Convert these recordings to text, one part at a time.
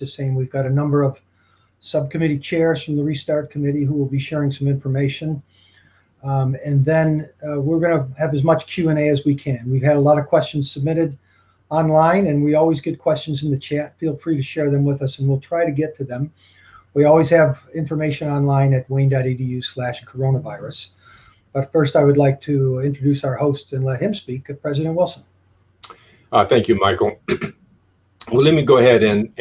the same. We've got a number of subcommittee chairs from the Restart Committee who will be sharing some information. And then we're going to have as much Q&A as we can. We've had a lot of questions submitted online, and we always get questions in the chat. Feel free to share them with us, and we'll try to get to them. We always have information online at wayne.edu/coronavirus. But first, I would like to introduce our host and let him speak, President Wilson. Thank you, Michael. Well, let me go ahead and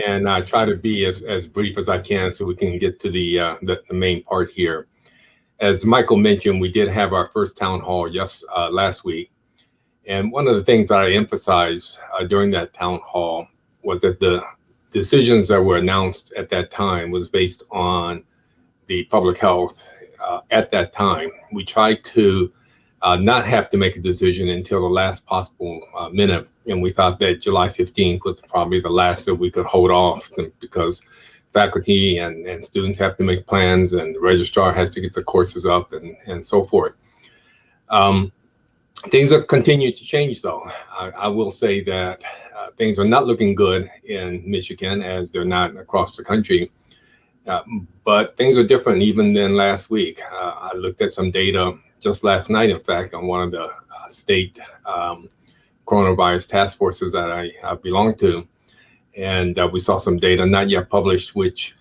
try to be as brief as I can so we can get to the main part here. As Michael mentioned, we did have our first town hall last week. And one of the things that I emphasized during that town hall was that the decisions that were announced at that time was based on the public health at that time. We tried to not have to make a decision until the last possible minute. And we thought that July 15th was probably the last that we could hold off because faculty and students have to make plans and the registrar has to get the courses up and so forth. Things have continued to change, though. I will say that things are not looking good in Michigan as they're not across the country. But things are different even than last week. I looked at some data just last night, in fact, on one of the state coronavirus task forces that I belong to. And we saw some data not yet published, which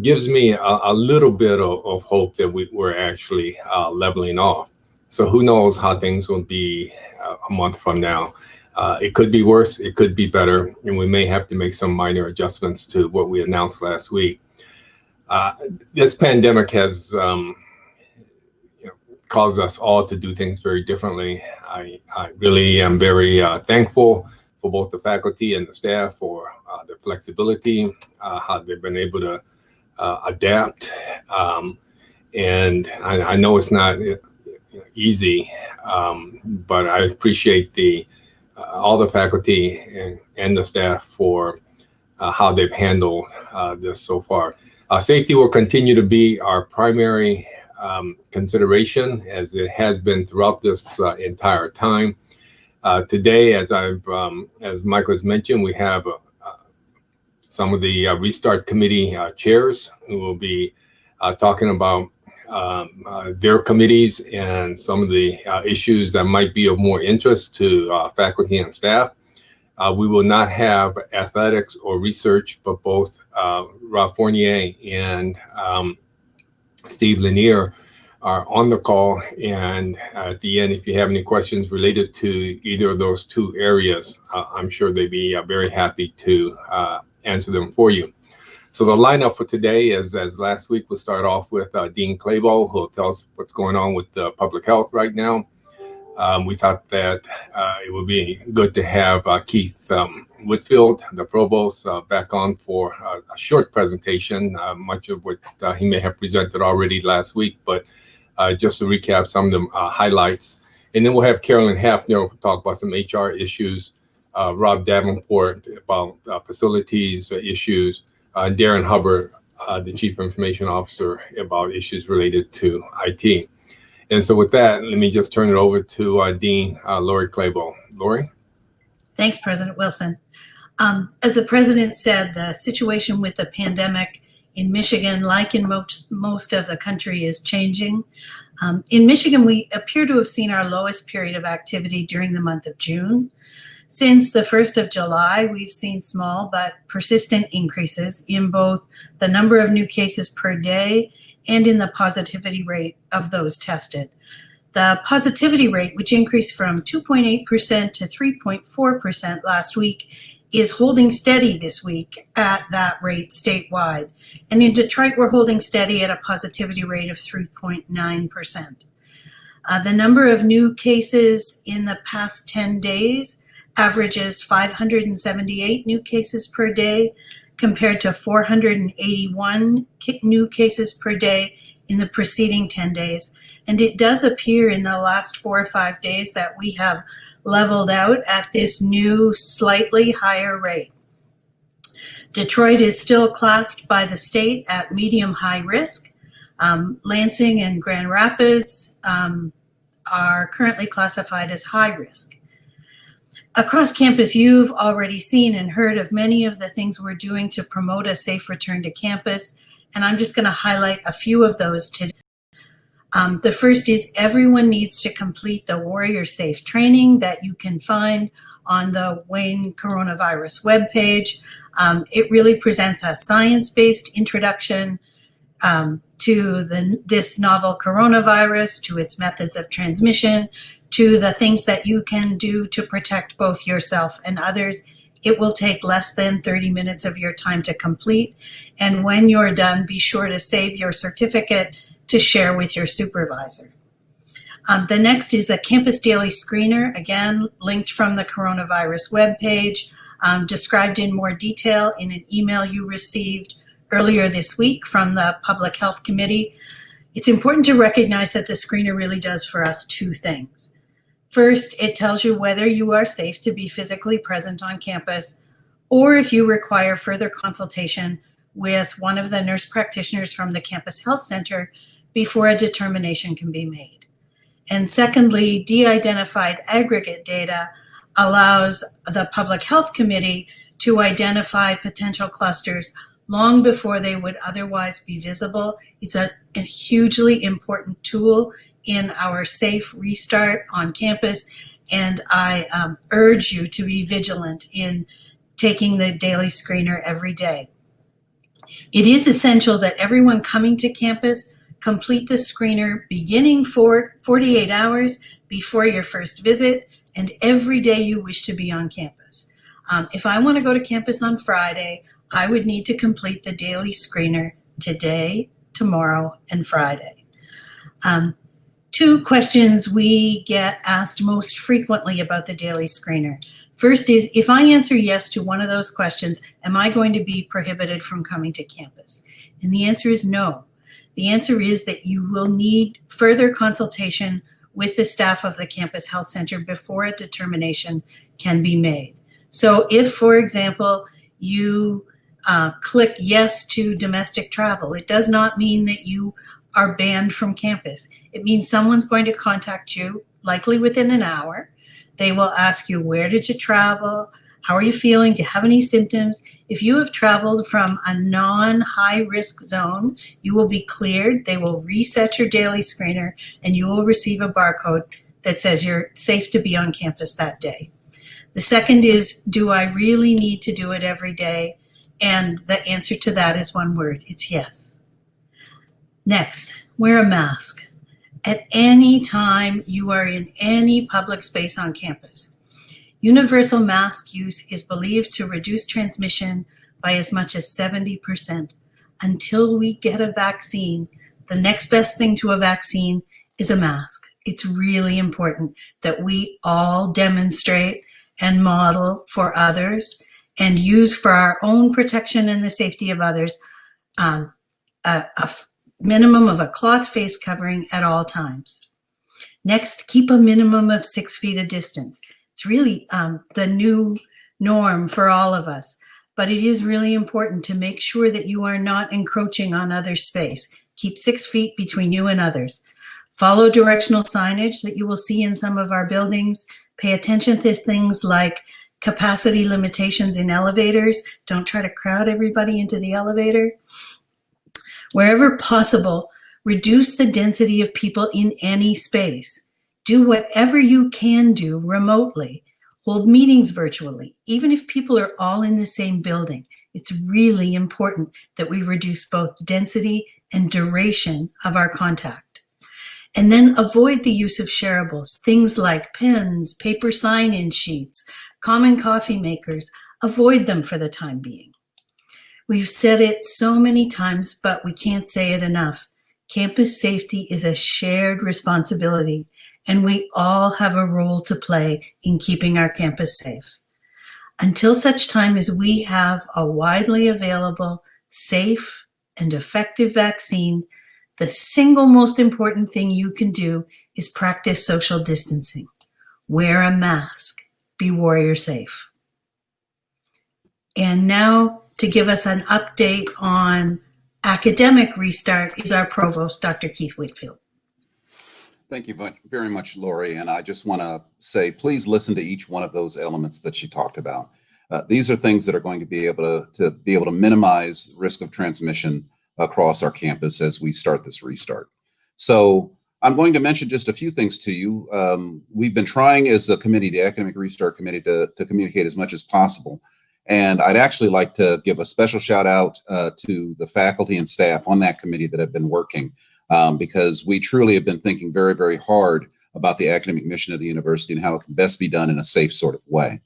gives me a little bit of hope that we're actually leveling off. So who knows how things will be a month from now. It could be worse, it could be better, and we may have to make some minor adjustments to what we announced last week. This pandemic has caused us all to do things very differently. I really am very thankful for both the faculty and the staff for their flexibility, how they've been able to adapt. And I know it's not easy, but I appreciate all the faculty and the staff for how they've handled this so far. Safety will continue to be our primary consideration, as it has been throughout this entire time. Today, as Michael has mentioned, we have some of the Restart Committee chairs who will be talking about their committees and some of the issues that might be of more interest to faculty and staff. We will not have athletics or research, but both Rob Fournier and Steve Lanier are on the call. And at the end, if you have any questions related to either of those two areas, I'm sure they'd be very happy to answer them for you. So the lineup for today is, as last week, we'll start off with Dean Clabo, who will tell us what's going on with public health right now. We thought that it would be good to have Keith Whitfield, the provost, back on for a short presentation, much of what he may have presented already last week, but just to recap some of the highlights. And then we'll have Carolyn Hafner talk about some HR issues, Rob Davenport about facilities issues, Darren Hubbard, the Chief Information Officer, about issues related to IT. And so with that, let me just turn it over to Dean Lori Clabo. Lori? Thanks, President Wilson. As the president said, the situation with the pandemic in Michigan, like in most of the country, is changing. In Michigan, we appear to have seen our lowest period of activity during the month of June. Since the 1st of July, we've seen small but persistent increases in both the number of new cases per day and in the positivity rate of those tested. The positivity rate, which increased from 2.8% to 3.4% last week, is holding steady this week at that rate statewide. And in Detroit, we're holding steady at a positivity rate of 3.9%. The number of new cases in the past 10 days averages 578 new cases per day, compared to 481 new cases per day in the preceding 10 days. And it does appear in the last 4 or 5 days that we have leveled out at this new, slightly higher rate. Detroit is still classed by the state at medium-high risk. Lansing and Grand Rapids are currently classified as high risk. Across campus, you've already seen and heard of many of the things we're doing to promote a safe return to campus, and I'm just going to highlight a few of those today. The first is everyone needs to complete the Warrior Safe training that you can find on the Wayne Coronavirus webpage. It really presents a science-based introduction to this novel coronavirus, to its methods of transmission, to the things that you can do to protect both yourself and others. It will take less than 30 minutes of your time to complete. And when you're done, be sure to save your certificate to share with your supervisor. The next is the Campus Daily Screener, again, linked from the coronavirus webpage, described in more detail in an email you received earlier this week from the Public Health Committee. It's important to recognize that the screener really does for us two things. First, it tells you whether you are safe to be physically present on campus, or if you require further consultation with one of the nurse practitioners from the Campus Health Center before a determination can be made. And secondly, de-identified aggregate data allows the Public Health Committee to identify potential clusters long before they would otherwise be visible. It's a hugely important tool in our safe restart on campus, and I urge you to be vigilant in taking the daily screener every day. It is essential that everyone coming to campus complete the screener beginning for 48 hours before your first visit and every day you wish to be on campus. If I want to go to campus on Friday, I would need to complete the daily screener today, tomorrow, and Friday. Two questions we get asked most frequently about the daily screener. First is, if I answer yes to one of those questions, am I going to be prohibited from coming to campus? And the answer is no. The answer is that you will need further consultation with the staff of the Campus Health Center before a determination can be made. So if, for example, you click yes to domestic travel, it does not mean that you are banned from campus. It means someone's going to contact you, likely within an hour. They will ask you, where did you travel? How are you feeling? Do you have any symptoms? If you have traveled from a non-high risk zone, you will be cleared. They will reset your daily screener and you will receive a barcode that says you're safe to be on campus that day. The second is, do I really need to do it every day? And the answer to that is one word, it's yes. Next, wear a mask at any time you are in any public space on campus. Universal mask use is believed to reduce transmission by as much as 70%. Until we get a vaccine, the next best thing to a vaccine is a mask. It's really important that we all demonstrate and model for others and use for our own protection and the safety of others a minimum of a cloth face covering at all times. Next, keep a minimum of 6 feet of distance. It's really the new norm for all of us, but it is really important to make sure that you are not encroaching on other space. Keep 6 feet between you and others. Follow directional signage that you will see in some of our buildings. Pay attention to things like capacity limitations in elevators. Don't try to crowd everybody into the elevator. Wherever possible, reduce the density of people in any space. Do whatever you can do remotely. Hold meetings virtually, even if people are all in the same building. It's really important that we reduce both density and duration of our contact. And then avoid the use of shareables, things like pens, paper sign-in sheets, common coffee makers. Avoid them for the time being. We've said it so many times, but we can't say it enough. Campus safety is a shared responsibility, and we all have a role to play in keeping our campus safe. Until such time as we have a widely available, safe, and effective vaccine, the single most important thing you can do is practice social distancing. Wear a mask. Be warrior safe. And now, to give us an update on academic restart is our provost, Dr. Keith Whitfield. Thank you very much, Lori. And I just want to say, please listen to each one of those elements that she talked about. These are things that are going to be able to minimize risk of transmission across our campus as we start this restart. So I'm going to mention just a few things to you. We've been trying as a committee, the Academic Restart Committee, to communicate as much as possible. And I'd actually like to give a special shout out to the faculty and staff on that committee that have been working, because we truly have been thinking very, very hard about the academic mission of the university and how it can best be done in a safe sort of way.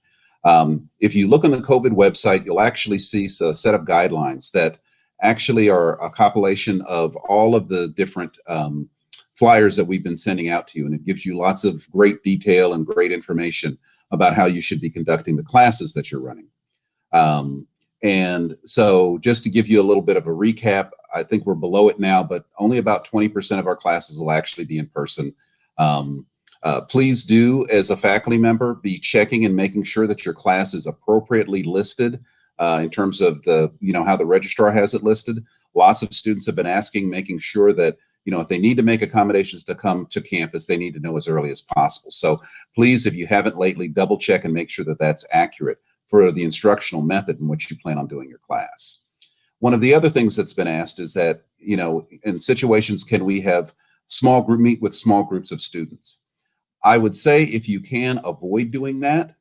If you look on the COVID website, you'll actually see a set of guidelines that actually are a compilation of all of the different flyers that we've been sending out to you. And it gives you lots of great detail and great information about how you should be conducting the classes that you're running. And so just to give you a little bit of a recap, I think we're below it now, but only about 20% of our classes will actually be in person. Please do, as a faculty member, be checking and making sure that your class is appropriately listed in terms of how the registrar has it listed. Lots of students have been asking, making sure that, if they need to make accommodations to come to campus, they need to know as early as possible. So please, if you haven't lately, double check and make sure that that's accurate for the instructional method in which you plan on doing your class. One of the other things that's been asked is that, in situations, can we have meet with small groups of students? I would say if you can avoid doing that,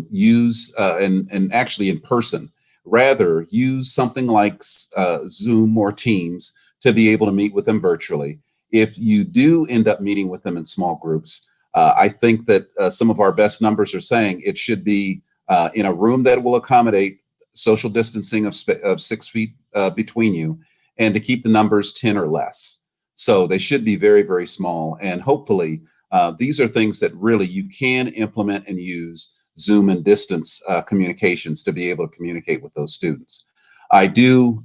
use, and actually in person, rather use something like Zoom or Teams to be able to meet with them virtually. If you do end up meeting with them in small groups, I think that some of our best numbers are saying it should be in a room that will accommodate social distancing of 6 feet between you, and to keep the numbers 10 or less. So they should be very, very small. And hopefully these are things that really you can implement and use Zoom and distance communications to be able to communicate with those students. I do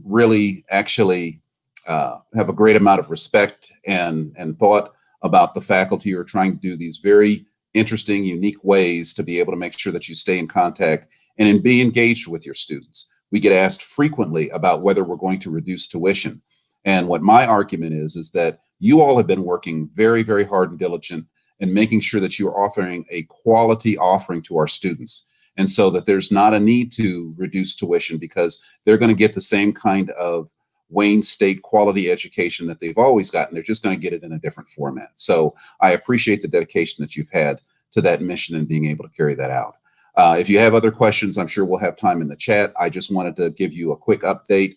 really actually have a great amount of respect and thought about the faculty who are trying to do these very interesting, unique ways to be able to make sure that you stay in contact and be engaged with your students. We get asked frequently about whether we're going to reduce tuition. And what my argument is that you all have been working very, very hard and diligent in making sure that you're offering a quality offering to our students. And so that there's not a need to reduce tuition because they're going to get the same kind of Wayne State quality education that they've always gotten. They're just going to get it in a different format. So I appreciate the dedication that you've had to that mission and being able to carry that out. If you have other questions, I'm sure we'll have time in the chat. I just wanted to give you a quick update,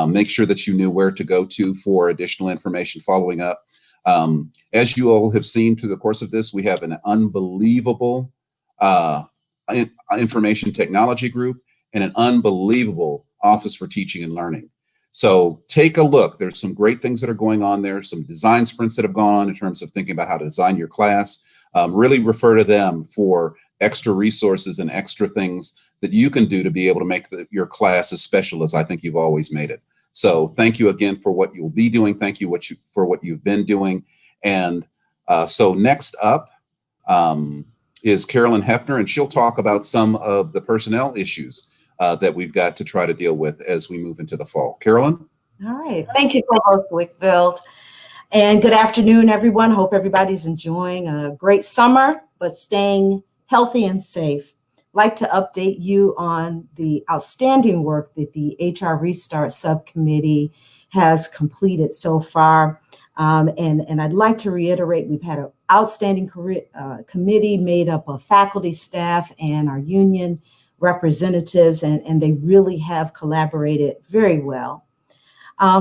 make sure that you knew where to go to for additional information following up. As you all have seen through the course of this, we have an unbelievable information technology group and an unbelievable Office for Teaching and Learning. So take a look. There's some great things that are going on there, some design sprints that have gone on in terms of thinking about how to design your class. Really refer to them for extra resources and extra things that you can do to be able to make your class as special as I think you've always made it. So thank you again for what you'll be doing. Thank you for what you've been doing. And so next up is Carolyn Hefner, and she'll talk about some of the personnel issues that we've got to try to deal with as we move into the fall. Carolyn? All right. Thank you, Co-host Wickfield. And good afternoon, everyone. Hope everybody's enjoying a great summer, but staying healthy and safe. I'd like to update you on the outstanding work that the HR Restart Subcommittee has completed so far. And I'd like to reiterate, we've had an outstanding committee made up of faculty, staff, and our union representatives, and they really have collaborated very well.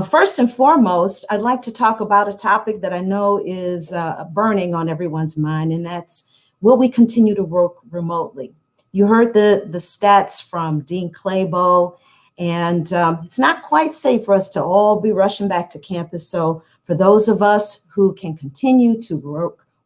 First and foremost, I'd like to talk about a topic that I know is burning on everyone's mind, and that's, will we continue to work remotely? You heard the stats from Dean Claybo, and it's not quite safe for us to all be rushing back to campus. So for those of us who can continue to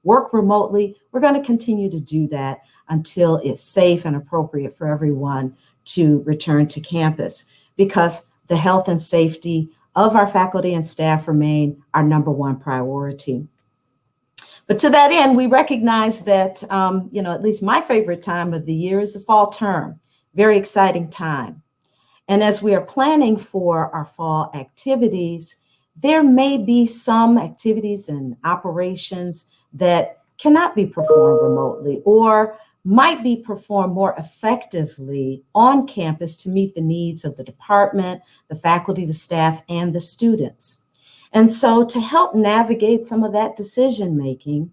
work remotely, we're going to continue to do that until it's safe and appropriate for everyone to return to campus, because the health and safety of our faculty and staff remain our number one priority. But to that end, we recognize that, at least my favorite time of the year is the fall term. Very exciting time. And as we are planning for our fall activities, there may be some activities and operations that cannot be performed remotely or might be performed more effectively on campus to meet the needs of the department, the faculty, the staff, and the students. And so to help navigate some of that decision making,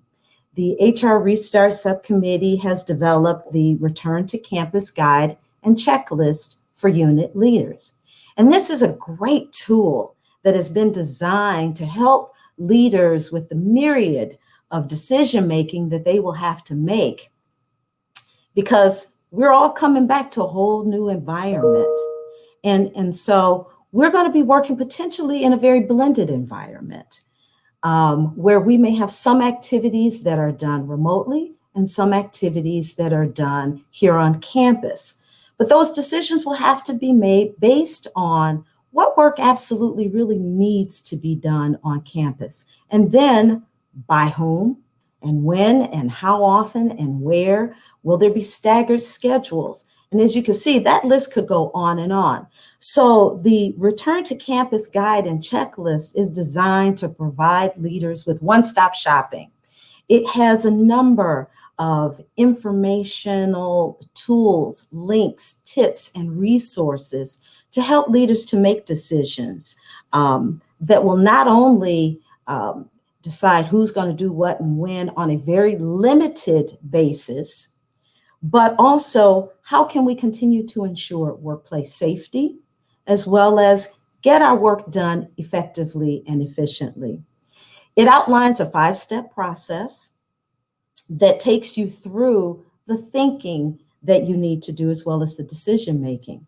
the HR Restart Subcommittee has developed the Return to Campus Guide and Checklist for unit leaders. And this is a great tool that has been designed to help leaders with the myriad of decision making that they will have to make, because we're all coming back to a whole new environment. And so we're going to be working potentially in a very blended environment. Where we may have some activities that are done remotely and some activities that are done here on campus. But those decisions will have to be made based on what work absolutely really needs to be done on campus. And then by whom and when and how often and where will there be staggered schedules? And as you can see, that list could go on and on. So the Return to Campus Guide and Checklist is designed to provide leaders with one-stop shopping. It has a number of informational tools, links, tips, and resources to help leaders to make decisions that will not only decide who's going to do what and when on a very limited basis, but also how can we continue to ensure workplace safety, as well as get our work done effectively and efficiently. It outlines a 5-step process that takes you through the thinking that you need to do, as well as the decision making.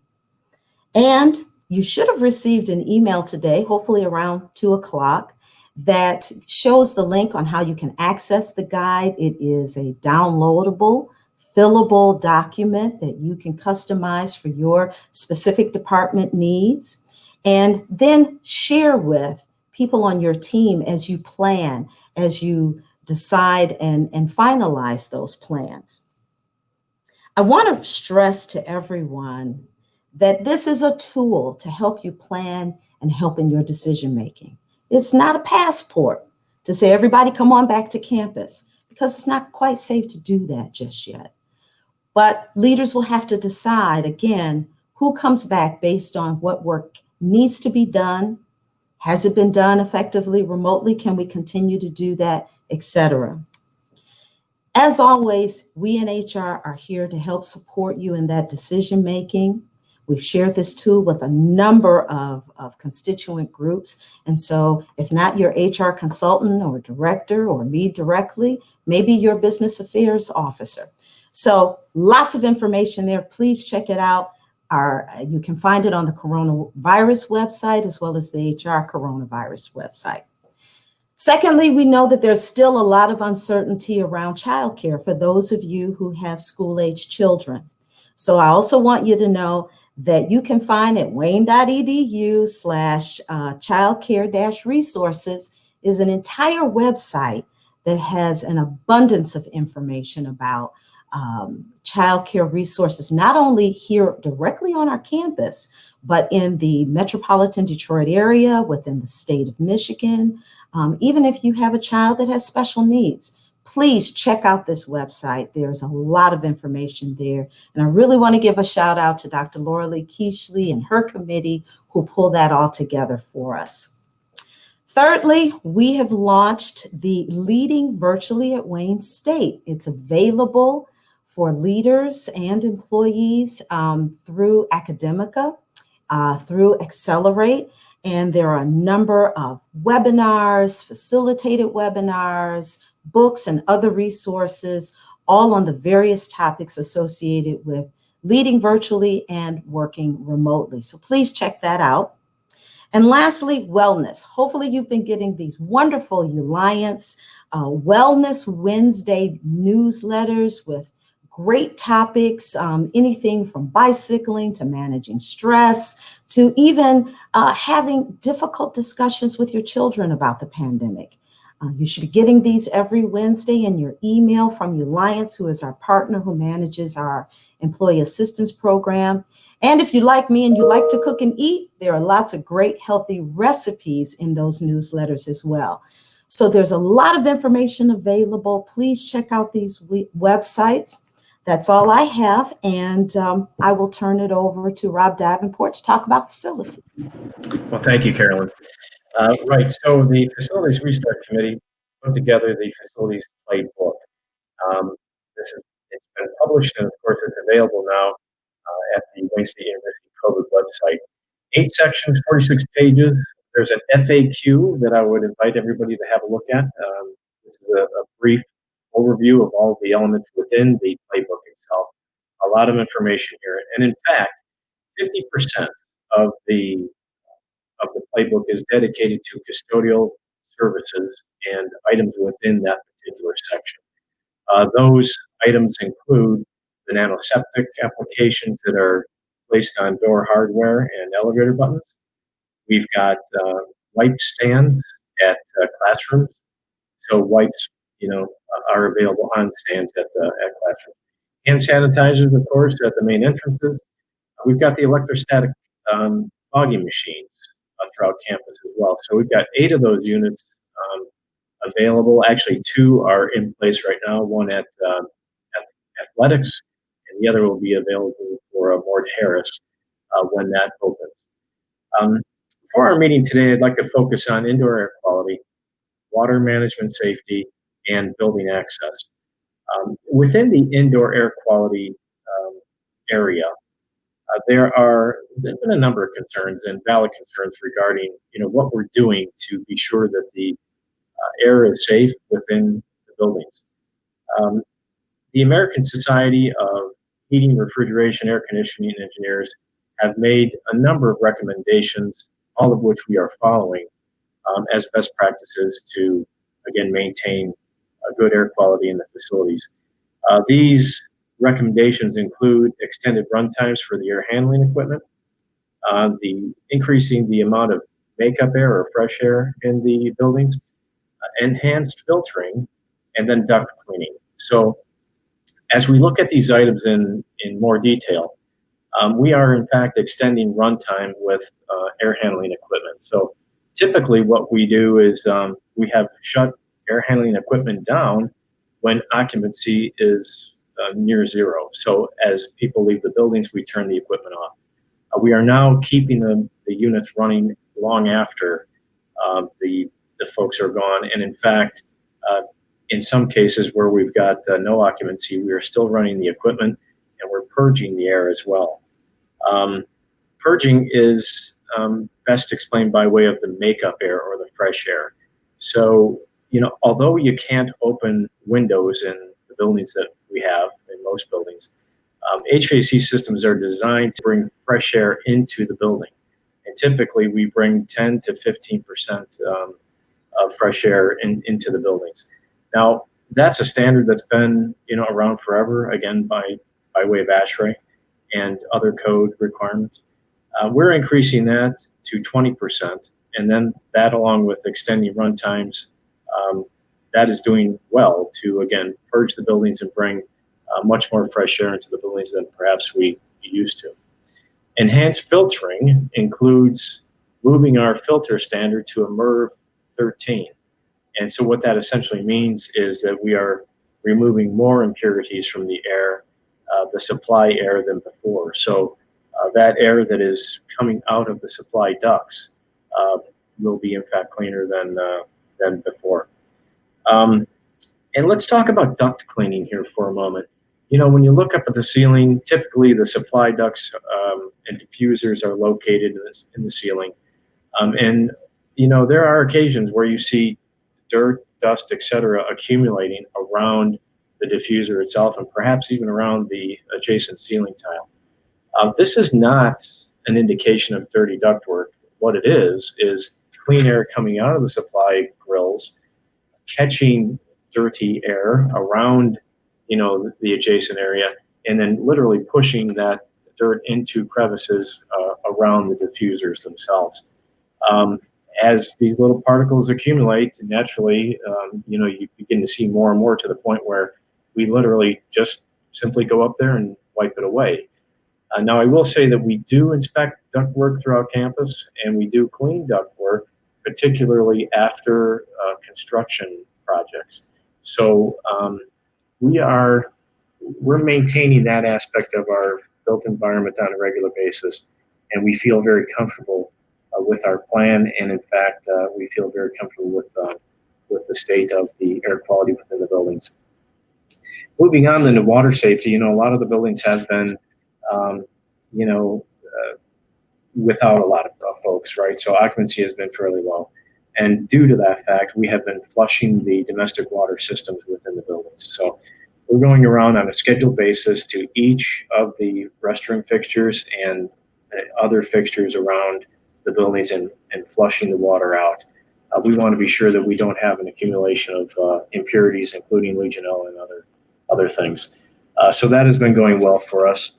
And you should have received an email today, hopefully around 2 o'clock, that shows the link on how you can access the guide. It is a downloadable, fillable document that you can customize for your specific department needs, and then share with people on your team as you plan, as you decide and finalize those plans. I want to stress to everyone that this is a tool to help you plan and help in your decision making. It's not a passport to say, everybody come on back to campus, because it's not quite safe to do that just yet. But leaders will have to decide, again, who comes back based on what work needs to be done. Has it been done effectively remotely? Can we continue to do that, etc.? As always, we in HR are here to help support you in that decision making. We've shared this tool with a number of constituent groups. And so if not your HR consultant or director or me directly, maybe your business affairs officer. So lots of information there. Please check it out. You can find it on the coronavirus website, as well as the HR coronavirus website. Secondly, we know that there's still a lot of uncertainty around childcare for those of you who have school-age children. So I also want you to know that you can find at wayne.edu/childcare-resources is an entire website that has an abundance of information about childcare resources, not only here directly on our campus, but in the metropolitan Detroit area, within the state of Michigan. Even if you have a child that has special needs, please check out this website. There's a lot of information there. And I really want to give a shout out to Dr. Laura Lee Keishley and her committee who pulled that all together for us. Thirdly, we have launched the Leading Virtually at Wayne State. It's available for leaders and employees through Academica, through Accelerate. And there are a number of webinars, facilitated webinars, books, and other resources, all on the various topics associated with leading virtually and working remotely. So please check that out. And lastly, wellness. Hopefully you've been getting these wonderful Alliance Wellness Wednesday newsletters with great topics, anything from bicycling to managing stress, to even having difficult discussions with your children about the pandemic. You should be getting these every Wednesday in your email from Alliance, who is our partner who manages our employee assistance program. And if you like me and you like to cook and eat, there are lots of great healthy recipes in those newsletters as well. So there's a lot of information available. Please check out these websites. That's all I have. And I will turn it over to Rob Davenport to talk about facilities. Well, thank you, Carolyn. Right, so the Facilities Restart Committee put together the Facilities Playbook. It's been published, and of course it's available now at the Wayne State University COVID website. 8 sections, 46 pages. There's an FAQ that I would invite everybody to have a look at. This is a brief overview of all the elements within the playbook itself. A lot of information here, and in fact, 50% of the playbook is dedicated to custodial services and items within that particular section. Those items include the nanoseptic applications that are placed on door hardware and elevator buttons. We've got wipe stands at classrooms, so wipes, are available on stands at classrooms. Hand sanitizers, of course, at the main entrances. We've got the electrostatic fogging machines throughout campus as well. So we've got 8 of those units available. Actually, 2 are in place right now. One at athletics, and the other will be available for Mort Harris when that opens. For our meeting today, I'd like to focus on indoor air quality, water management safety, and building access. Within the indoor air quality area, there've been a number of concerns and valid concerns regarding what we're doing to be sure that the air is safe within the buildings. The American Society of Heating, Refrigeration, Air Conditioning Engineers have made a number of recommendations, all of which we are following as best practices to, again, maintain a good air quality in the facilities. These recommendations include extended run times for the air handling equipment, increasing the amount of makeup air or fresh air in the buildings, enhanced filtering, and then duct cleaning. So as we look at these items in more detail, we are in fact extending runtime with air handling equipment. So typically what we do is we have shut air handling equipment down when occupancy is near zero. So as people leave the buildings, we turn the equipment off. We are now keeping the units running long after the folks are gone. And in fact, in some cases where we've got no occupancy, we are still running the equipment and we're purging the air as well. Purging is best explained by way of the makeup air or the fresh air. So, although you can't open windows in the buildings that we have, in most buildings, HVAC systems are designed to bring fresh air into the building. And typically we bring 10 to 15% of fresh air into the buildings. Now, that's a standard that's been around forever, again, by way of ASHRAE and other code requirements. We're increasing that to 20%, and then that, along with extending run times, that is doing well to, again, purge the buildings and bring much more fresh air into the buildings than perhaps we used to. Enhanced filtering includes moving our filter standard to a MERV 13. And so what that essentially means is that we are removing more impurities from the air, the supply air, than before. So that air that is coming out of the supply ducts will be in fact cleaner than before. And let's talk about duct cleaning here for a moment. When you look up at the ceiling, typically the supply ducts and diffusers are located in the ceiling. And there are occasions where you see dirt, dust, etc., accumulating around the diffuser itself and perhaps even around the adjacent ceiling tile. This is not an indication of dirty ductwork. What it is clean air coming out of the supply grills, catching dirty air around the adjacent area, and then literally pushing that dirt into crevices around the diffusers themselves. As these little particles accumulate, naturally, you begin to see more and more, to the point where we literally just simply go up there and wipe it away. Now, I will say that we do inspect ductwork throughout campus, and we do clean ductwork, particularly after construction projects. So we're maintaining that aspect of our built environment on a regular basis, and we feel very comfortable with our plan. And in fact, we feel very comfortable with the state of the air quality within the buildings. Moving on then to water safety, a lot of the buildings have been, without a lot of folks, right? So occupancy has been fairly low. And due to that fact, we have been flushing the domestic water systems within the buildings. So we're going around on a scheduled basis to each of the restroom fixtures and other fixtures around the buildings and flushing the water out. We want to be sure that we don't have an accumulation of impurities, including Legionella and other things. So that has been going well for us.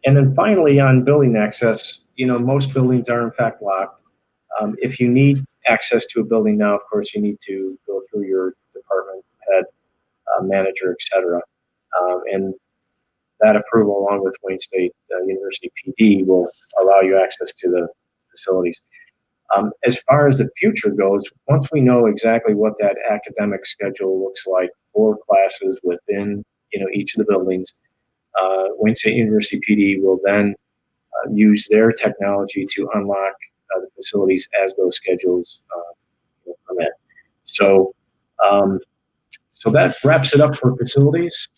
And then finally, on building access, most buildings are in fact locked. If you need access to a building now, of course, you need to go through your department head, manager, et cetera. And that approval, along with Wayne State University PD, will allow you access to the facilities. As far as the future goes, once we know exactly what that academic schedule looks like for classes within each of the buildings, Wayne State University PD will then use their technology to unlock the facilities as those schedules permit. So that wraps it up for facilities.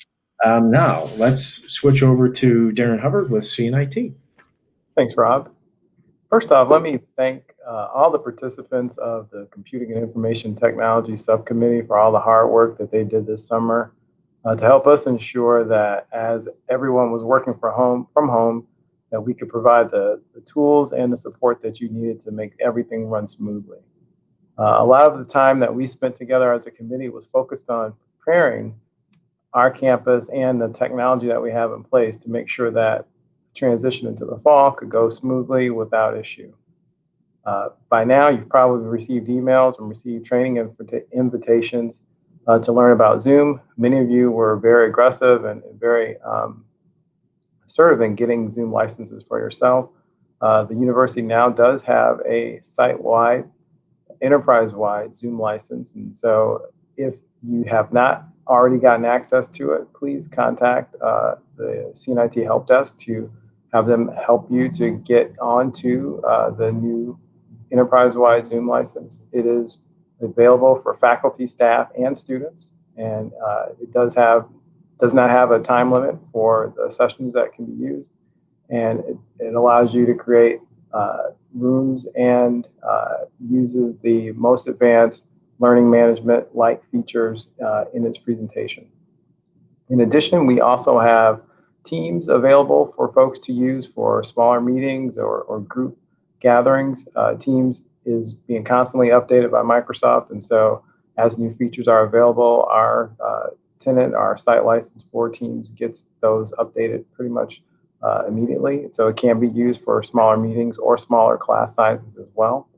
Now let's switch over to Darren Hubbard with CNIT. Thanks, Rob. First off, let me thank all the participants of the Computing and Information Technology Subcommittee for all the hard work that they did this summer to help us ensure that as everyone was working from home, that we could provide the tools and the support that you needed to make everything run smoothly. A lot of the time that we spent together as a committee was focused on preparing our campus and the technology that we have in place to make sure that transition into the fall could go smoothly without issue. By now, you've probably received emails and received training invitations to learn about Zoom. Many of you were very aggressive and very assertive in getting Zoom licenses for yourself. The university now does have a site-wide, enterprise-wide Zoom license. And so if you have not already gotten access to it, please contact the CNIT help desk to have them help you to get onto the new enterprise-wide Zoom license. It is available for faculty, staff, and students, and it does not have a time limit for the sessions that can be used, and it allows you to create rooms and uses the most advanced learning management-like features in its presentation. In addition, we also have Teams available for folks to use for smaller meetings or group gatherings. Teams is being constantly updated by Microsoft, and so as new features are available, our tenant, our site license for Teams gets those updated pretty much immediately. So it can be used for smaller meetings or smaller class sizes as well.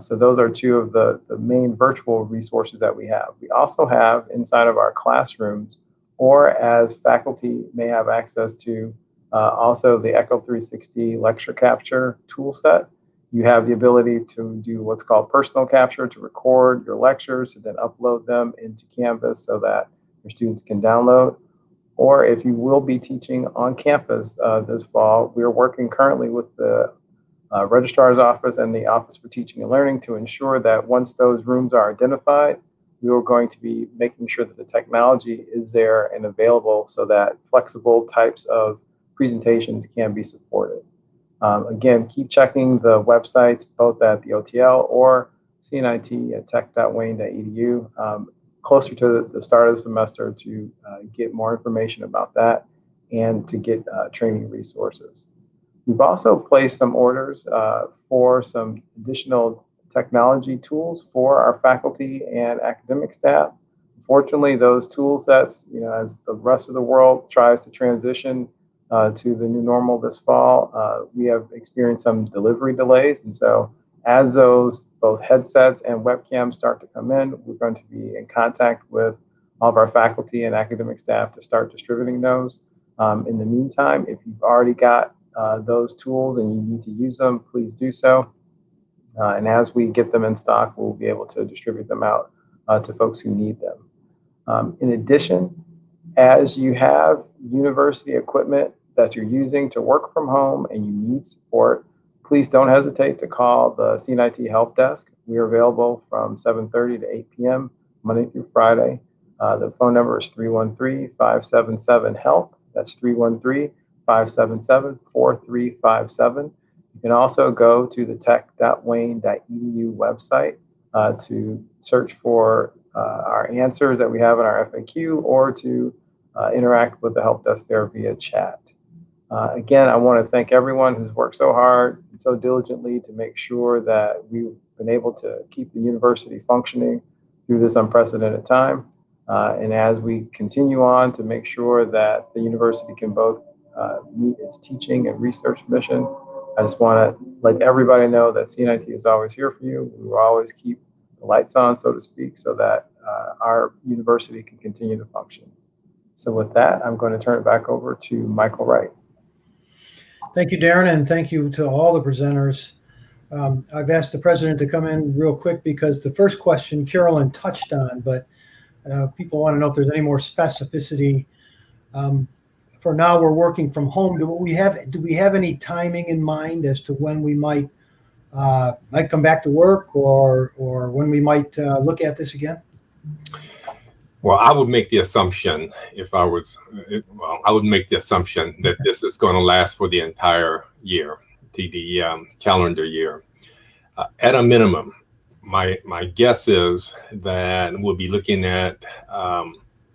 So those are two of the main virtual resources that we have. We also have inside of our classrooms, or as faculty may have access to, also the Echo 360 lecture capture tool set. You have the ability to do what's called personal capture, to record your lectures and then upload them into Canvas so that your students can download. Or if you will be teaching on campus this fall, we are working currently with the Registrar's Office and the Office for Teaching and Learning to ensure that once those rooms are identified, we are going to be making sure that the technology is there and available so that flexible types of presentations can be supported. Again, keep checking the websites both at the OTL or CNIT at tech.wayne.edu closer to the start of the semester to get more information about that and to get training resources. We've also placed some orders for some additional technology tools for our faculty and academic staff. Unfortunately, those tool sets, as the rest of the world tries to transition to the new normal this fall, we have experienced some delivery delays. And so as those both headsets and webcams start to come in, we're going to be in contact with all of our faculty and academic staff to start distributing those. In the meantime, if you've already got those tools and you need to use them, please do so. And as we get them in stock, we'll be able to distribute them out to folks who need them. In addition, as you have university equipment that you're using to work from home and you need support, please don't hesitate to call the CNIT Help Desk. We are available from 7:30 to 8 p.m. Monday through Friday. The phone number is 313-577-HELP. That's 313-577-4357. You can also go to the tech.wayne.edu website to search for our answers that we have in our FAQ, or to interact with the help desk there via chat. Again, I want to thank everyone who's worked so hard and so diligently to make sure that we've been able to keep the university functioning through this unprecedented time. And as we continue on to make sure that the university can both meet its teaching and research mission, I just want to let everybody know that CNIT is always here for you. We will always keep the lights on, so to speak, so that our university can continue to function. So with that, I'm going to turn it back over to Michael Wright. Thank you, Darren, and thank you to all the presenters. I've asked the president to come in real quick because the first question Carolyn touched on, but people want to know if there's any more specificity. For now, we're working from home. Do we have any timing in mind as to when we might come back to work, or when we might look at this again? Well, I would make the assumption, I would make the assumption that this is going to last for the entire year, the calendar year. At a minimum, my guess is that we'll be looking at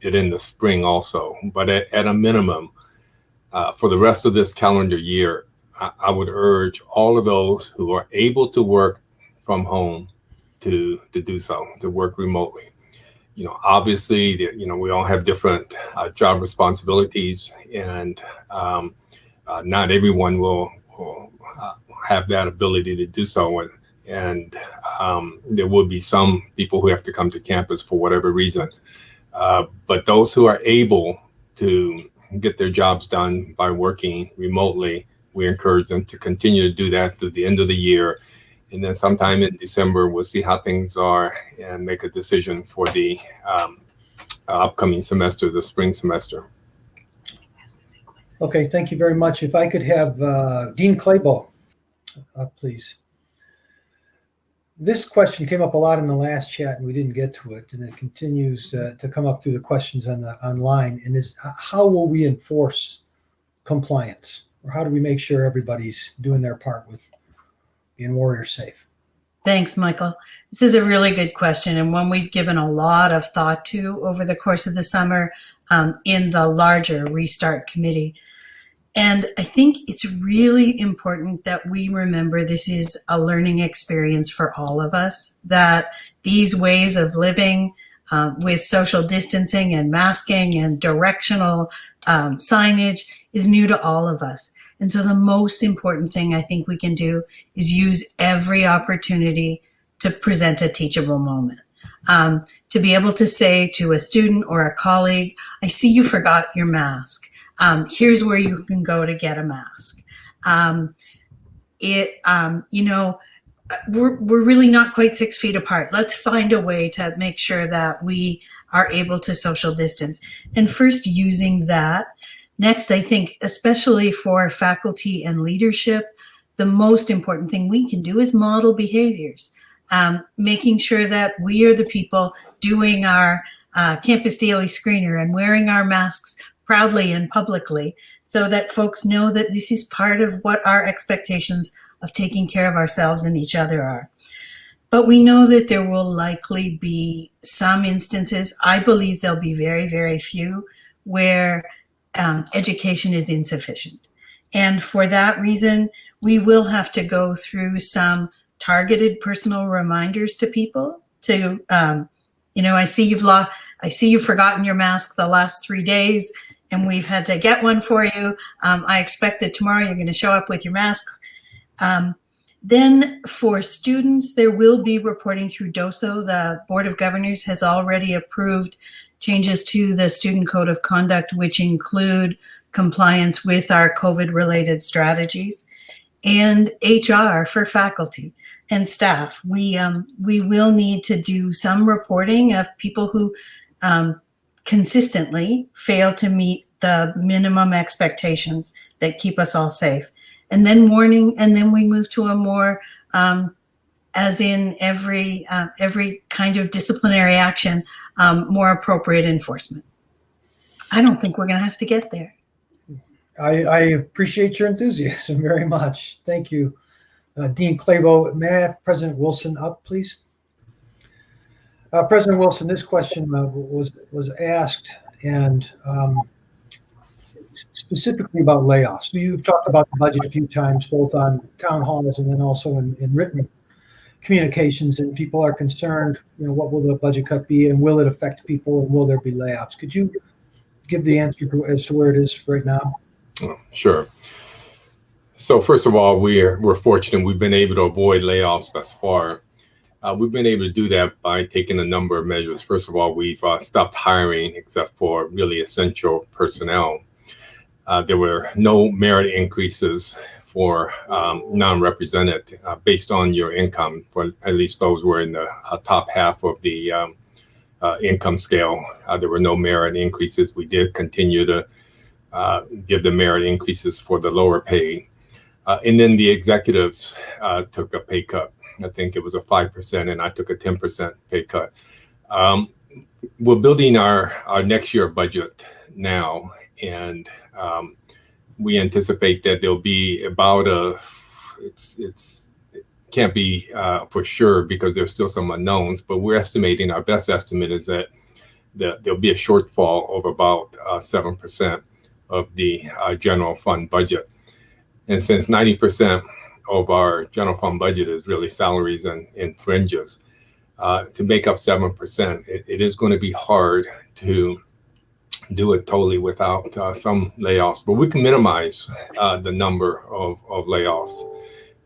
it in the spring also. But at a minimum, for the rest of this calendar year, I would urge all of those who are able to work from home to do so, to work remotely. Obviously, we all have different job responsibilities, and not everyone will have that ability to do so. And there will be some people who have to come to campus for whatever reason. But those who are able to get their jobs done by working remotely, we encourage them to continue to do that through the end of the year. And then sometime in December, we'll see how things are and make a decision for the upcoming semester, the spring semester. Okay, thank you very much. If I could have Dean Claybo, please. This question came up a lot in the last chat, and we didn't get to it, and it continues to come up through the questions online. And is how will we enforce compliance, or how do we make sure everybody's doing their part with being warrior safe? Thanks, Michael. This is a really good question, and one we've given a lot of thought to over the course of the summer in the larger Restart Committee. And I think it's really important that we remember this is a learning experience for all of us, that these ways of living with social distancing and masking and directional signage is new to all of us. And so the most important thing I think we can do is use every opportunity to present a teachable moment. To be able to say to a student or a colleague, I see you forgot your mask. Here's where you can go to get a mask. We're really not quite 6 feet apart. Let's find a way to make sure that we are able to social distance. And first, using that. Next, I think, especially for faculty and leadership, the most important thing we can do is model behaviors, making sure that we are the people doing our Campus Daily Screener and wearing our masks proudly and publicly, so that folks know that this is part of what our expectations of taking care of ourselves and each other are. But we know that there will likely be some instances, I believe there'll be very, very few, where education is insufficient. And for that reason, we will have to go through some targeted personal reminders to people to, I see you've forgotten your mask the last 3 days, and we've had to get one for you. I expect that tomorrow you're going to show up with your mask. Then for students, there will be reporting through DOSO. The Board of Governors has already approved changes to the Student Code of Conduct, which include compliance with our COVID-related strategies, and HR for faculty and staff. We will need to do some reporting of people who consistently fail to meet the minimum expectations that keep us all safe. And then warning, and then we move to a more, as in every kind of disciplinary action, more appropriate enforcement. I don't think we're going to have to get there. I appreciate your enthusiasm very much. Thank you. Dean Clabo, may I have President Wilson up, please? President Wilson, this question was asked, and specifically about layoffs. So you've talked about the budget a few times, both on town halls and then also in written communications, and people are concerned, what will the budget cut be, and will it affect people, and will there be layoffs? Could you give the answer as to where it is right now? Sure. So first of all, we're fortunate. We've been able to avoid layoffs thus far. We've been able to do that by taking a number of measures. First of all, we've stopped hiring except for really essential personnel. There were no merit increases for non-represented based on your income, for at least those were in the top half of the income scale. There were no merit increases. We did continue to give the merit increases for the lower pay. And then the executives took a pay cut. I think it was a 5%, and I took a 10% pay cut. We're building our next year budget now, and we anticipate that there'll be about it can't be for sure because there's still some unknowns, but we're estimating, our best estimate is that there'll be a shortfall of about 7% of the general fund budget. And since 90% of our general fund budget is really salaries and fringes, to make up 7%, it is going to be hard to do it totally without some layoffs. But we can minimize the number of layoffs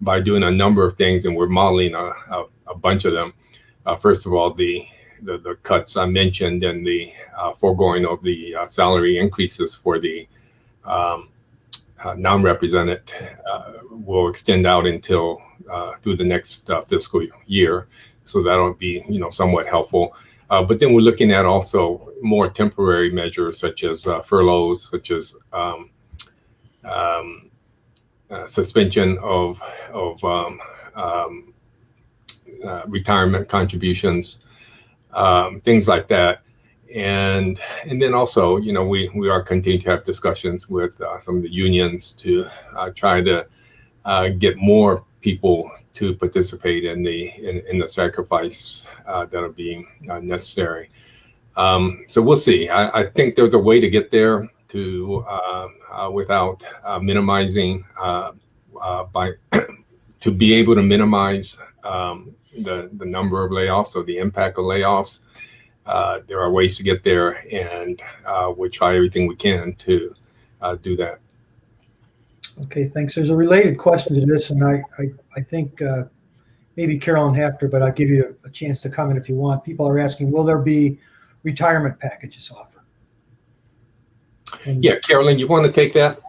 by doing a number of things, and we're modeling a bunch of them. First of all, the cuts I mentioned and the foregoing of the salary increases for the non-represented will extend out until through the next fiscal year. So that'll be, somewhat helpful. But then we're looking at also more temporary measures such as furloughs, such as suspension of retirement contributions, things like that. And then also, we are continuing to have discussions with some of the unions to try to get more people to participate in the sacrifice that are being necessary. So we'll see. I think there's a way to get there to without minimizing to be able to minimize the number of layoffs or the impact of layoffs. There are ways to get there, and we'll try everything we can to do that. Okay, thanks. There's a related question to this, and I think maybe Carolyn Hafter, but I'll give you a chance to comment if you want. People are asking, will there be retirement packages offered? And yeah, Carolyn, you want to take that?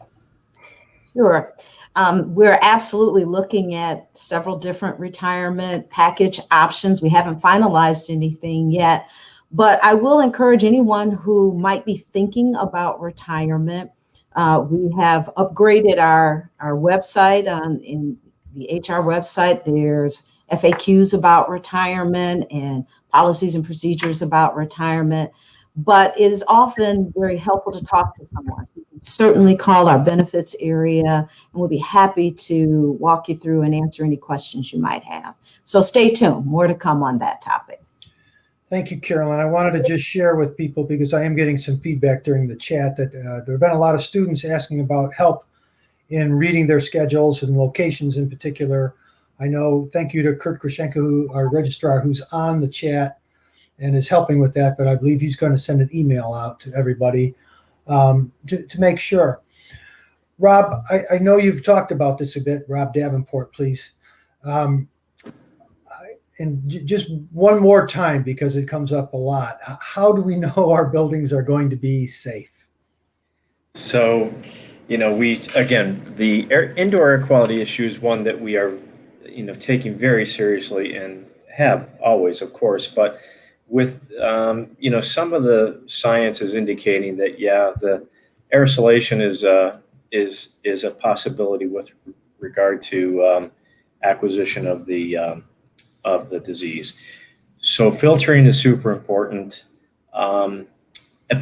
Sure. We're absolutely looking at several different retirement package options. We haven't finalized anything yet, but I will encourage anyone who might be thinking about retirement. We have upgraded our website in the HR website. There's FAQs about retirement and policies and procedures about retirement, but it is often very helpful to talk to someone. So you can certainly call our benefits area, and we'll be happy to walk you through and answer any questions you might have. So stay tuned, more to come on that topic. thank you, Carolyn. I wanted to just share with people, because I am getting some feedback during the chat, that there have been a lot of students asking about help in reading their schedules and locations in particular. I know, thank you to Kurt Krushenko, our registrar, who's on the chat and is helping with that, but I believe he's going to send an email out to everybody to make sure. Rob, I know you've talked about this a bit. Rob Davenport, please. And just one more time, because it comes up a lot. How do we know our buildings are going to be safe? So, the indoor air quality issue is one that we are, taking very seriously and have always, of course, but with, some of the science is indicating that, yeah, the aerosolation is a possibility with regard to acquisition of the disease. So filtering is super important.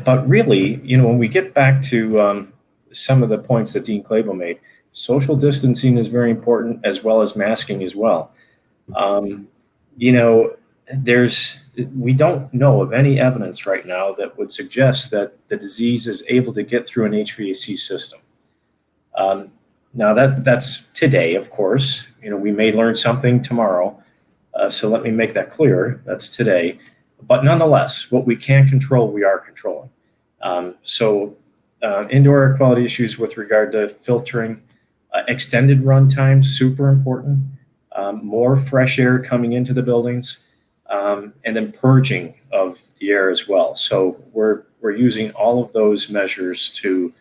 But really, when we get back to some of the points that Dean Clavel made, social distancing is very important, as well as masking as well. You know, we don't know of any evidence right now that would suggest that the disease is able to get through an HVAC system. Now that's today, of course. We may learn something tomorrow. So let me make that clear. That's today. But nonetheless, what we can control, we are controlling. Indoor air quality issues with regard to filtering, extended run times, super important. More fresh air coming into the buildings, and then purging of the air as well. So we're using all of those measures to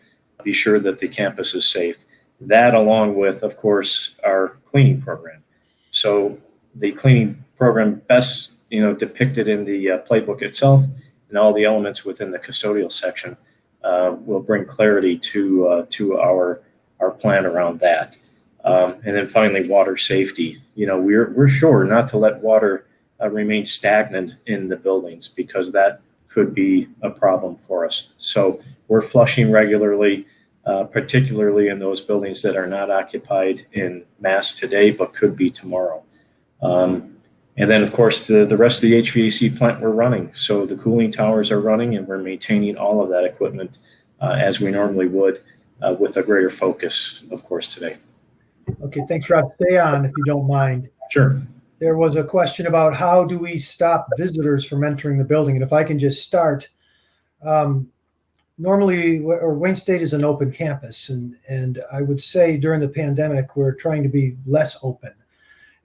be sure that the campus is safe. That, along with, of course, our cleaning program. So the cleaning program best, depicted in the playbook itself, and all the elements within the custodial section will bring clarity to our plan around that. And then finally, water safety. We're sure not to let water remain stagnant in the buildings, because that could be a problem for us. So we're flushing regularly, particularly in those buildings that are not occupied in mass today, but could be tomorrow. And then, of course, the rest of the HVAC plant we're running. So the cooling towers are running, and we're maintaining all of that equipment as we normally would, with a greater focus, of course, today. Okay, thanks, Rob. Stay on if you don't mind. Sure. There was a question about how do we stop visitors from entering the building? And if I can just start, normally, Wayne State is an open campus, and I would say during the pandemic, we're trying to be less open.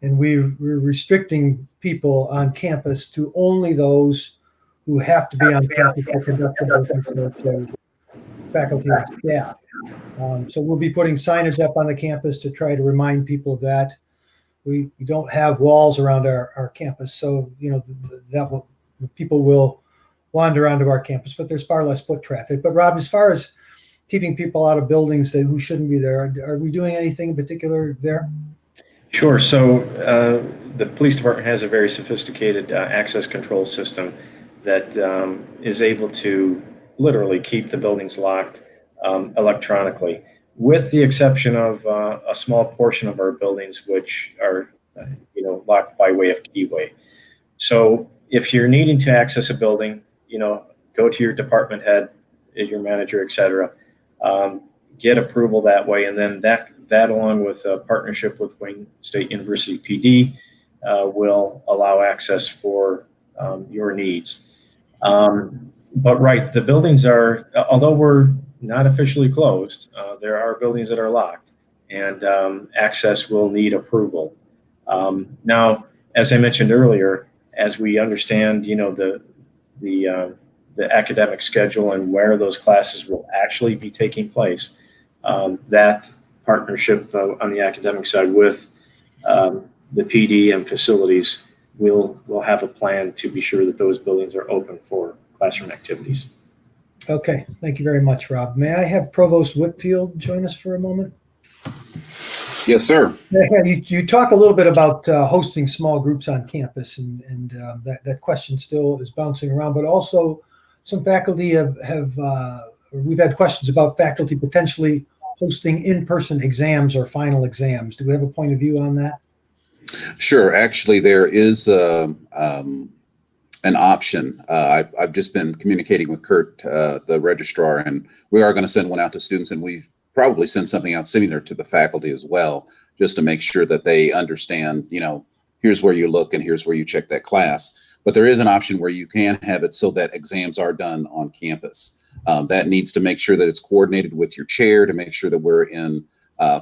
And we're restricting people on campus to only those who have to be on campus for conducting to faculty and staff. So we'll be putting signage up on the campus to try to remind people of that. We don't have walls around our campus, so people will wander onto our campus, but there's far less foot traffic. But Rob, as far as keeping people out of buildings who shouldn't be there, are we doing anything in particular there? Sure. So the police department has a very sophisticated access control system that is able to literally keep the buildings locked electronically, with the exception of a small portion of our buildings which are locked by way of keyway. So if you're needing to access a building, go to your department head, your manager, etc. Get approval that way, and then that along with a partnership with Wayne State University PD will allow access for your needs. But right, the buildings are, although we're not officially closed, there are buildings that are locked, and access will need approval. Now, as I mentioned earlier, as we understand, the academic schedule and where those classes will actually be taking place, that partnership on the academic side with the PD and facilities will have a plan to be sure that those buildings are open for classroom activities. Okay, thank you very much, Rob. May I have Provost Whitfield join us for a moment? Yes, sir. You talk a little bit about hosting small groups on campus, and that question still is bouncing around, but also some faculty we've had questions about faculty potentially hosting in-person exams or final exams. Do we have a point of view on that? Sure. Actually, there is an option. I've just been communicating with Kurt, the registrar, and we are going to send one out to students, and we've probably send something out similar to the faculty as well, just to make sure that they understand, here's where you look and here's where you check that class. But there is an option where you can have it so that exams are done on campus. That needs to make sure that it's coordinated with your chair to make sure that we're in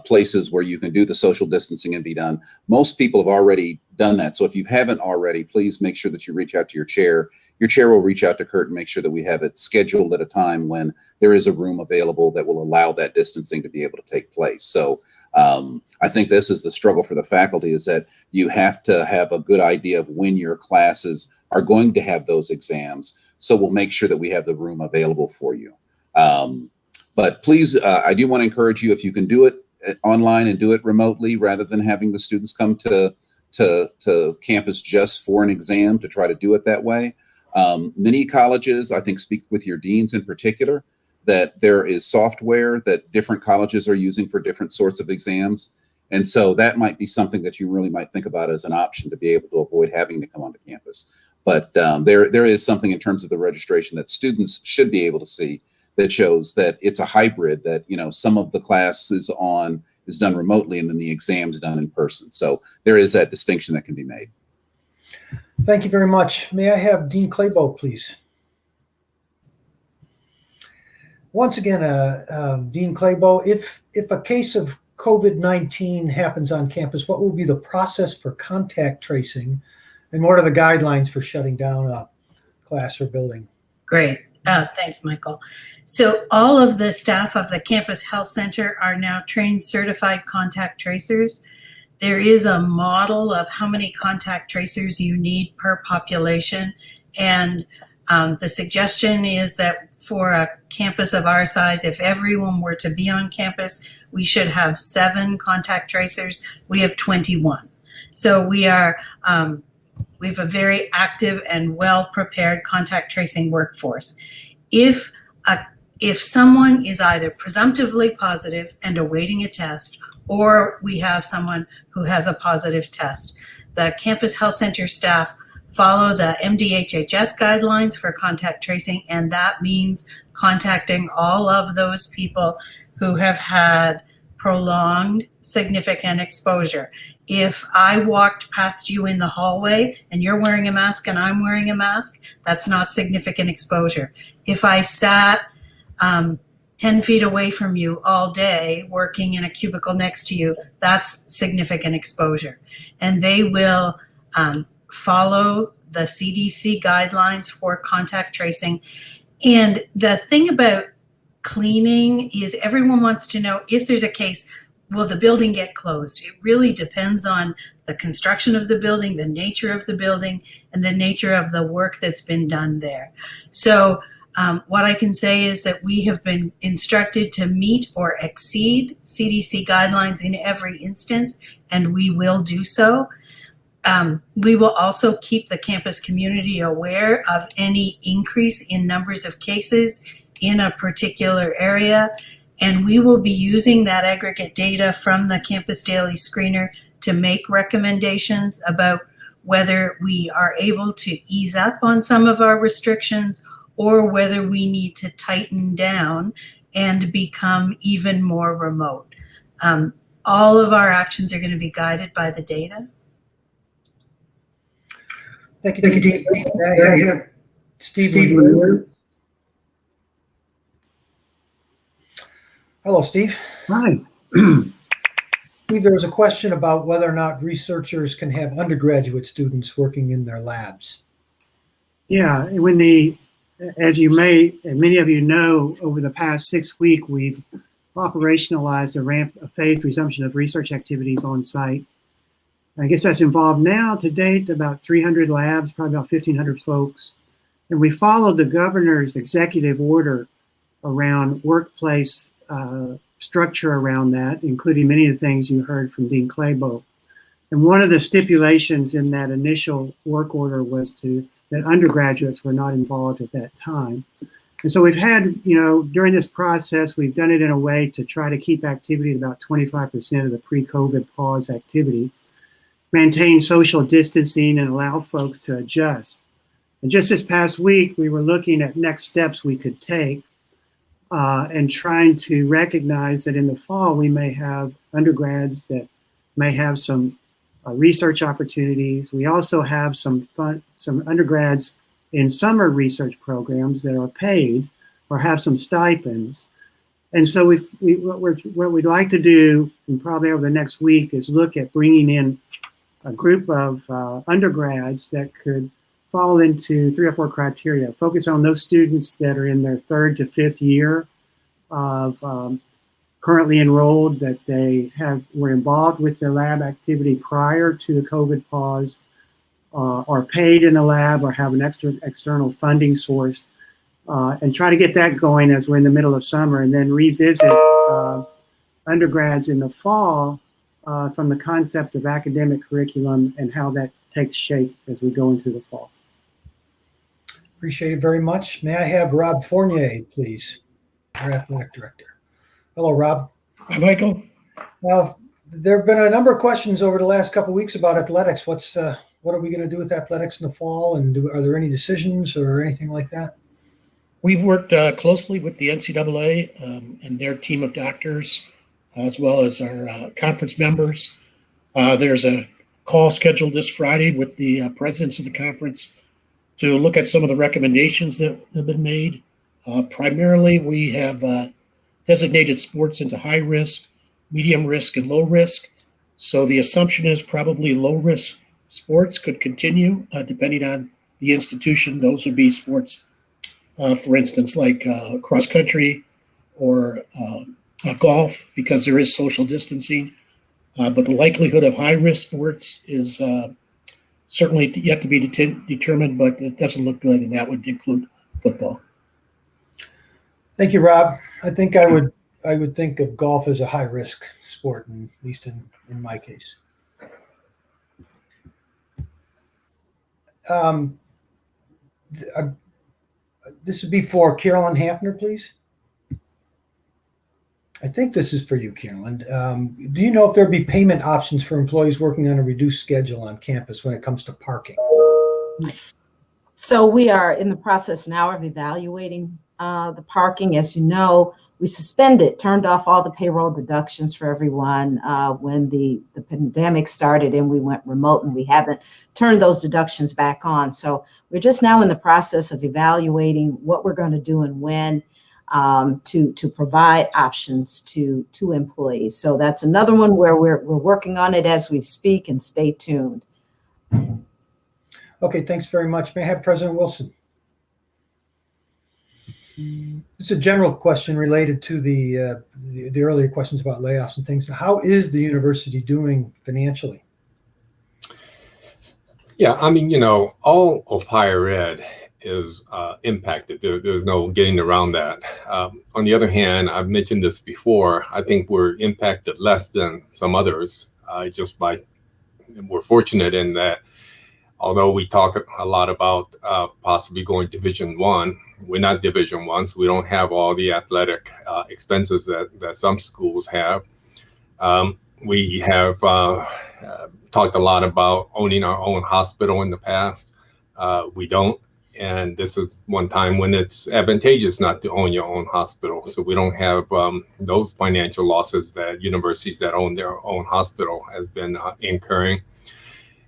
places where you can do the social distancing and be done. Most people have already done that. So if you haven't already, please make sure that you reach out to your chair. Your chair will reach out to Kurt and make sure that we have it scheduled at a time when there is a room available that will allow that distancing to be able to take place. So I think this is the struggle for the faculty, is that you have to have a good idea of when your classes are going to have those exams. So we'll make sure that we have the room available for you. But please, I do want to encourage you, if you can do it online and do it remotely rather than having the students come to campus just for an exam, to try to do it that way. Many colleges, I think, speak with your deans in particular, that there is software that different colleges are using for different sorts of exams. And so that might be something that you really might think about as an option to be able to avoid having to come onto campus. But there is something in terms of the registration that students should be able to see that shows that it's a hybrid, that, you know, some of the class is done remotely and then the exam's done in person. So there is that distinction that can be made. Thank you very much. May I have Dean Claybo, please? Once again, Dean Claybo, if a case of COVID-19 happens on campus, what will be the process for contact tracing, and what are the guidelines for shutting down a class or building? Great. Thanks, Michael. So all of the staff of the Campus Health Center are now trained certified contact tracers. There is a model of how many contact tracers you need per population. And the suggestion is that for a campus of our size, if everyone were to be on campus, we should have 7 contact tracers. We have 21. So we have a very active and well-prepared contact tracing workforce. If someone is either presumptively positive and awaiting a test, or we have someone who has a positive test, the Campus Health Center staff follow the MDHHS guidelines for contact tracing, and that means contacting all of those people who have had prolonged significant exposure. If I walked past you in the hallway and you're wearing a mask and I'm wearing a mask, that's not significant exposure. If I sat 10 feet away from you all day working in a cubicle next to you, that's significant exposure. And they will follow the CDC guidelines for contact tracing. And the thing about cleaning is everyone wants to know, if there's a case, will the building get closed? It really depends on the construction of the building, the nature of the building, and the nature of the work that's been done there. So what I can say is that we have been instructed to meet or exceed CDC guidelines in every instance, and we will do so. We will also keep the campus community aware of any increase in numbers of cases in a particular area, and we will be using that aggregate data from the Campus Daily Screener to make recommendations about whether we are able to ease up on some of our restrictions or whether we need to tighten down and become even more remote. All of our actions are going to be guided by the data. Thank you, Dean. Yeah. Steve. Hello, Steve. Hi. Steve, there was a question about whether or not researchers can have undergraduate students working in their labs. Yeah, as you many of you know, over the past 6 weeks, we've operationalized a phased resumption of research activities on site. I guess that's involved now to date about 300 labs, probably about 1,500 folks. And we followed the governor's executive order around workplace structure around that, including many of the things you heard from Dean Claybo. And one of the stipulations in that initial work order was that undergraduates were not involved at that time. And so we've had, during this process, we've done it in a way to try to keep activity at about 25% of the pre-COVID pause activity, maintain social distancing, and allow folks to adjust. And just this past week, we were looking at next steps we could take and trying to recognize that in the fall, we may have undergrads that may have some research opportunities. We also have some undergrads in summer research programs that are paid or have some stipends. And so what we'd like to do, and probably over the next week, is look at bringing in a group of undergrads that could fall into 3 or 4 criteria. Focus on those students that are in their 3rd to 5th year of currently enrolled, that they were involved with their lab activity prior to the COVID pause, are paid in the lab or have an external funding source, and try to get that going as we're in the middle of summer, and then revisit undergrads in the fall from the concept of academic curriculum and how that takes shape as we go into the fall. Appreciate it very much. May I have Rob Fournier, please, our athletic director. Hello, Rob. Hi, Michael. Well, there have been a number of questions over the last couple of weeks about athletics. What are we going to do with athletics in the fall, and are there any decisions or anything like that? We've worked closely with the NCAA and their team of doctors, as well as our conference members. There's a call scheduled this Friday with the presidents of the conference to look at some of the recommendations that have been made. Primarily, we have designated sports into high risk, medium risk, and low risk. So the assumption is probably low risk sports could continue depending on the institution. Those would be sports, for instance, like cross country or golf, because there is social distancing. But the likelihood of high risk sports is certainly yet to be determined, but it doesn't look good, and that would include football. Thank you, Rob. I think I would think of golf as a high risk sport, at least in my case. This would be for Carolyn Hafner, please. I think this is for you, Carolyn. Do you know if there'll be payment options for employees working on a reduced schedule on campus when it comes to parking? So we are in the process now of evaluating the parking. As you know, we turned off all the payroll deductions for everyone when the pandemic started and we went remote, and we haven't turned those deductions back on. So we're just now in the process of evaluating what we're going to do and when to provide options to employees. So that's another one where we're working on it as we speak, and stay tuned. Okay, thanks very much. May I have President Wilson? It's a general question related to the earlier questions about layoffs and things. How is the university doing financially? Yeah, I mean, all of higher ed is impacted. There's no getting around that. On the other hand, I've mentioned this before, I think we're impacted less than some others. We're fortunate in that although we talk a lot about possibly going Division I, we're not Division I, so we don't have all the athletic expenses that some schools have. We have talked a lot about owning our own hospital in the past. We don't, and this is one time when it's advantageous not to own your own hospital. So we don't have those financial losses that universities that own their own hospital has been incurring.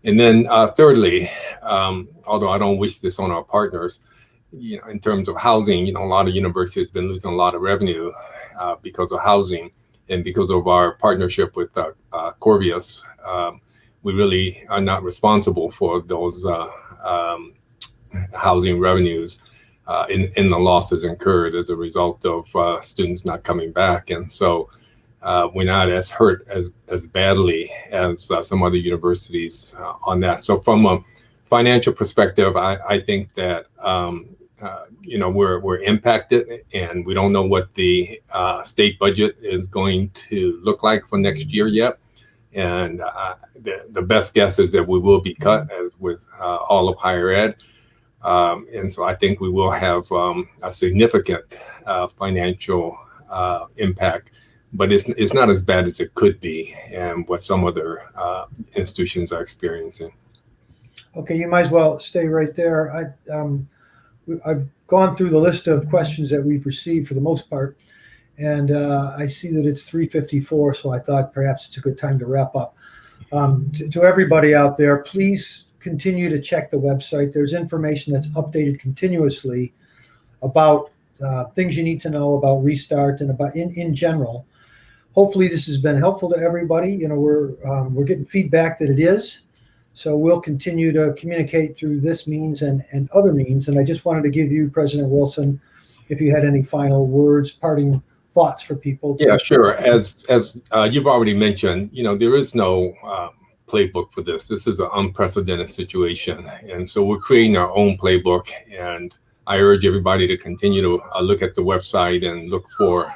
And then thirdly, although I don't wish this on our partners, in terms of housing, a lot of universities have been losing a lot of revenue because of housing, and because of our partnership with Corvius, we really are not responsible for those housing revenues in the losses incurred as a result of students not coming back. And so we're not as hurt as badly as some other universities on that. So from a financial perspective, I think that we're impacted, and we don't know what the state budget is going to look like for next year yet. And the best guess is that we will be cut, as with all of higher ed. And so I think we will have a significant financial impact, but it's not as bad as it could be, and what some other institutions are experiencing. Okay, you might as well stay right there. I've gone through the list of questions that we've received for the most part, and I see that it's 3:54, so I thought perhaps it's a good time to wrap up. To everybody out there, please continue to check the website. There's information that's updated continuously about things you need to know about Restart and about in general. Hopefully this has been helpful to everybody. We're getting feedback that it is. So we'll continue to communicate through this means and other means. And I just wanted to give you, President Wilson, if you had any final words, parting thoughts for people. Yeah, sure. As you've already mentioned, there is no playbook for this. This is an unprecedented situation. And so we're creating our own playbook. And I urge everybody to continue to look at the website and look for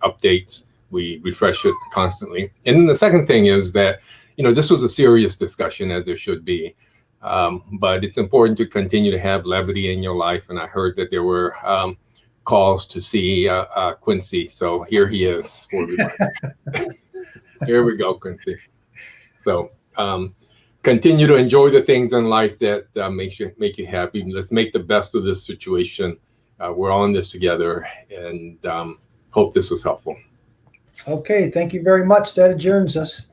updates. We refresh it constantly. And then the second thing is that, this was a serious discussion, as there should be. But it's important to continue to have levity in your life. And I heard that there were calls to see Quincy. So here he is for everybody. Here we go, Quincy. So continue to enjoy the things in life that make you happy. Let's make the best of this situation. We're all in this together, and hope this was helpful. Okay, thank you very much. That adjourns us.